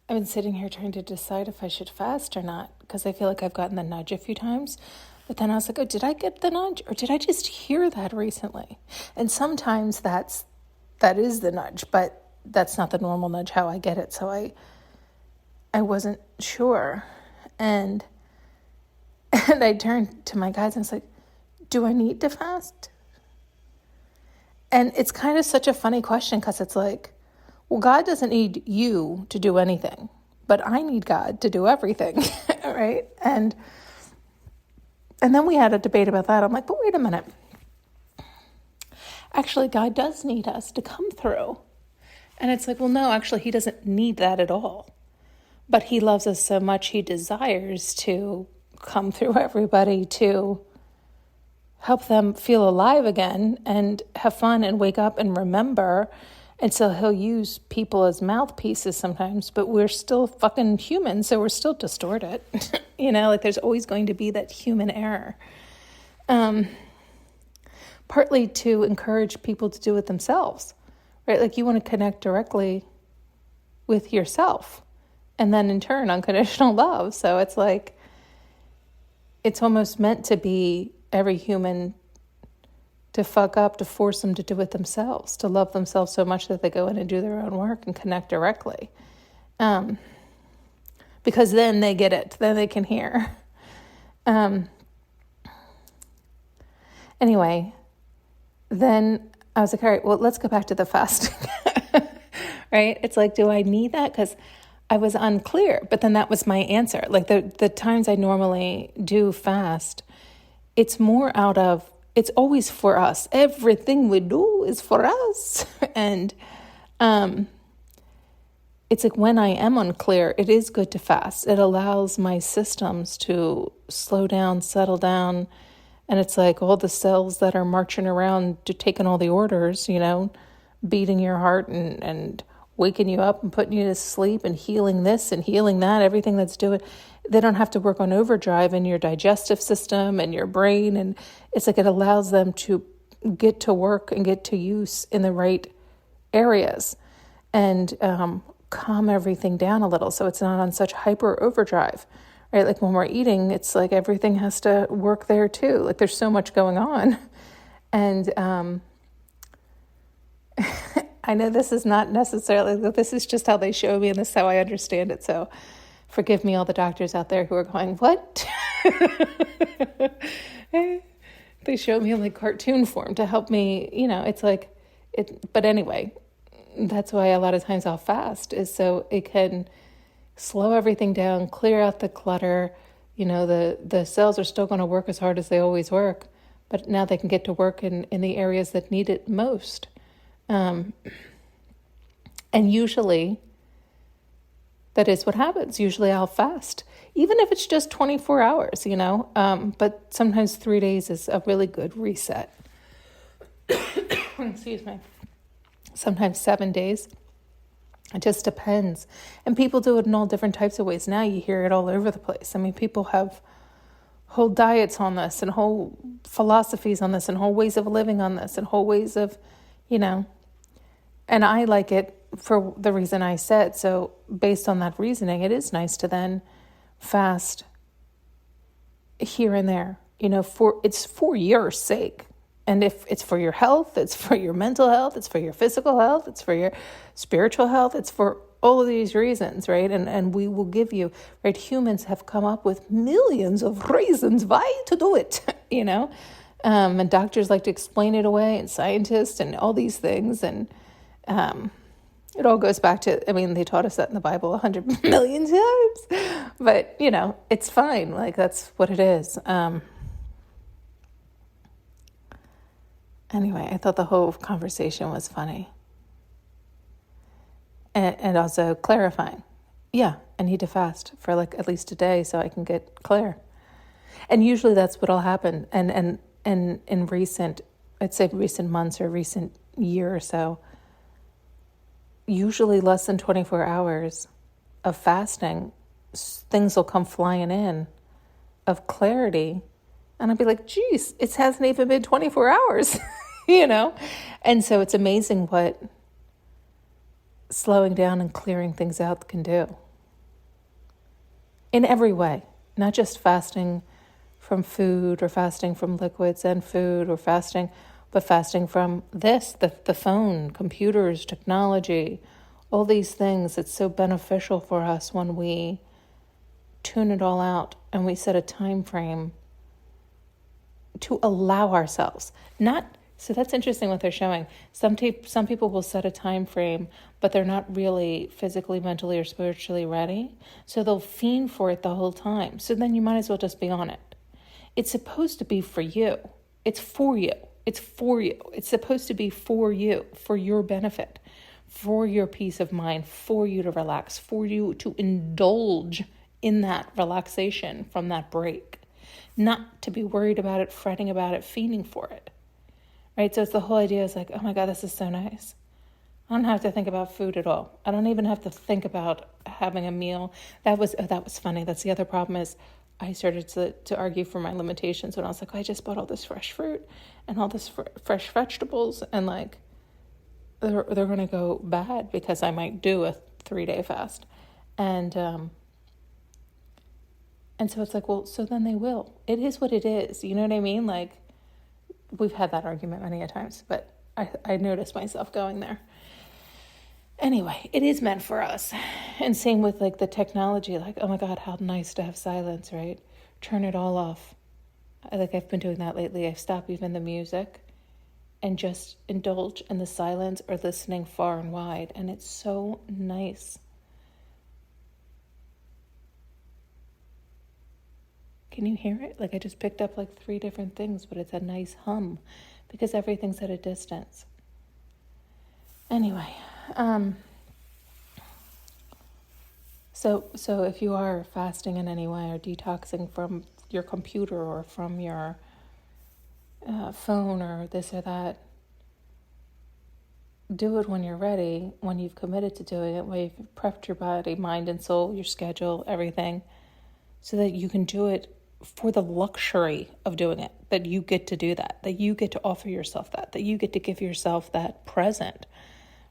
I've been sitting here trying to decide if I should fast or not because I feel like I've gotten the nudge a few times. But then I was like, oh, did I get the nudge or did I just hear that recently? And sometimes that is the nudge, but that's not the normal nudge how I get it. So I wasn't sure. And I turned to my guys and I was like, do I need to fast? And it's kind of such a funny question because it's like, well, God doesn't need you to do anything, but I need God to do everything, right? And then we had a debate about that. I'm like, but wait a minute. Actually, God does need us to come through. And it's like, well, no, actually, he doesn't need that at all. But he loves us so much, he desires to come through everybody to help them feel alive again and have fun and wake up and remember. And so he'll use people as mouthpieces sometimes, but we're still fucking human, so we're still distorted. Like there's always going to be that human error. Partly to encourage people to do it themselves, right? Like you want to connect directly with yourself and then in turn unconditional love. So it's like, it's almost meant to be every human to fuck up, to force them to do it themselves, to love themselves so much that they go in and do their own work and connect directly. Because then they get it, then they can hear. Anyway, then I was like, all right, well, let's go back to the fasting, right? It's like, do I need that? Because I was unclear, but then that was my answer. Like the times I normally do fast, it's more out of, it's always for us. Everything we do is for us. And it's like when I am unclear, it is good to fast. It allows my systems to slow down, settle down. And it's like all the cells that are marching around taking all the orders, beating your heart and waking you up and putting you to sleep and healing this and healing that, everything that's doing, they don't have to work on overdrive in your digestive system and your brain. And it's like it allows them to get to work and get to use in the right areas and calm everything down a little so it's not on such hyper overdrive, right? Like when we're eating, it's like everything has to work there too. Like there's so much going on. And I know this is not necessarily, this is just how they show me and this is how I understand it. So forgive me, all the doctors out there who are going, what? They show me in like cartoon form to help me, it's like, but anyway, that's why a lot of times I'll fast is so it can slow everything down, clear out the clutter. The cells are still going to work as hard as they always work, but now they can get to work in the areas that need it most. And usually that is what happens. Usually I'll fast, even if it's just 24 hours, but sometimes 3 days is a really good reset. Excuse me. Sometimes 7 days. It just depends. And people do it in all different types of ways. Now you hear it all over the place. I mean, people have whole diets on this and whole philosophies on this and whole ways of living on this and whole ways of, and I like it for the reason I said. So based on that reasoning, it is nice to then fast here and there, it's for your sake. And if it's for your health, it's for your mental health, it's for your physical health, it's for your spiritual health, it's for all of these reasons, right? And we will give you, right? Humans have come up with millions of reasons why to do it, and doctors like to explain it away and scientists and all these things. And it all goes back to, they taught us that in the Bible 100 million times, but it's fine. Like that's what it is. Anyway, I thought the whole conversation was funny. And also clarifying. Yeah, I need to fast for like at least a day so I can get clear. And usually that's what'll happen. And in recent months or recent year or so, usually less than 24 hours of fasting, things will come flying in of clarity. And I'll be like, geez, it hasn't even been 24 hours, And so it's amazing what slowing down and clearing things out can do. in every way, not just fasting from food or fasting from liquids and food or fasting, but fasting from the phone, computers, technology, all these things. It's so beneficial for us when we tune it all out and we set a time frame to allow ourselves. So that's interesting what they're showing. Some people will set a time frame, but they're not really physically, mentally, or spiritually ready. So they'll fiend for it the whole time. So then you might as well just be on it. It's supposed to be for you. It's for you. It's for you. It's supposed to be for you, for your benefit, for your peace of mind, for you to relax, for you to indulge in that relaxation from that break. Not to be worried about it, fretting about it, fiending for it. Right? So it's the whole idea is like, oh my God, this is so nice. I don't have to think about food at all. I don't even have to think about having a meal. That was funny. That's the other problem is I started to argue for my limitations when I was like, I just bought all this fresh fruit and all this fresh vegetables, and like they're going to go bad because I might do a 3-day fast. And so it's like, well, so then they will. It is what it is. You know what I mean? Like, we've had that argument many a times, but I noticed myself going there. Anyway, it is meant for us. And same with like the technology, like, oh my God, how nice to have silence, right? Turn it all off. I've been doing that lately. I've stopped even the music and just indulge in the silence or listening far and wide. And it's so nice. Can you hear it? Like I just picked up like 3 different things, but it's a nice hum because everything's at a distance. Anyway, so if you are fasting in any way or detoxing from your computer or from your phone or this or that, do it when you're ready, when you've committed to doing it, when you've prepped your body, mind, and soul, your schedule, everything, so that you can do it for the luxury of doing it, that you get to do that you get to offer yourself that you get to give yourself that present,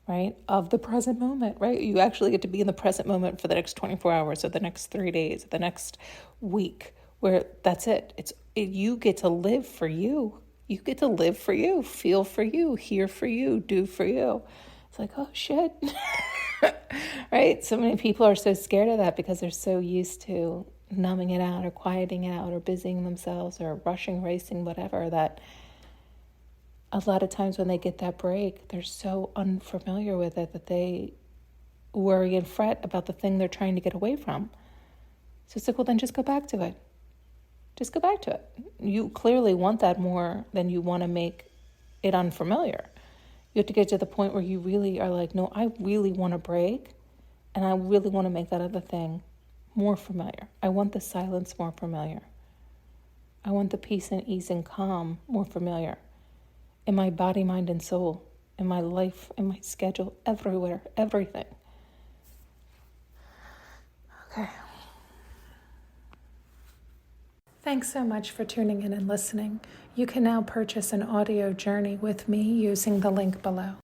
right, of the present moment, right? You actually get to be in the present moment for the next 24 hours or the next 3 days, or the next week, where that's it. You get to live for you. You get to live for you, feel for you, hear for you, do for you. It's like, oh shit, right? So many people are so scared of that because they're so used to numbing it out or quieting it out or busying themselves or rushing, racing, whatever, that a lot of times when they get that break, they're so unfamiliar with it that they worry and fret about the thing they're trying to get away from. So it's like, well, then just go back to it. Just go back to it. You clearly want that more than you want to make it unfamiliar. You have to get to the point where you really are like, no, I really want to break, and I really want to make that other thing more familiar. I want the silence more familiar. I want the peace and ease and calm more familiar. In my body, mind, and soul, in my life, in my schedule, everywhere, everything. Okay. Thanks so much for tuning in and listening. You can now purchase an audio journey with me using the link below.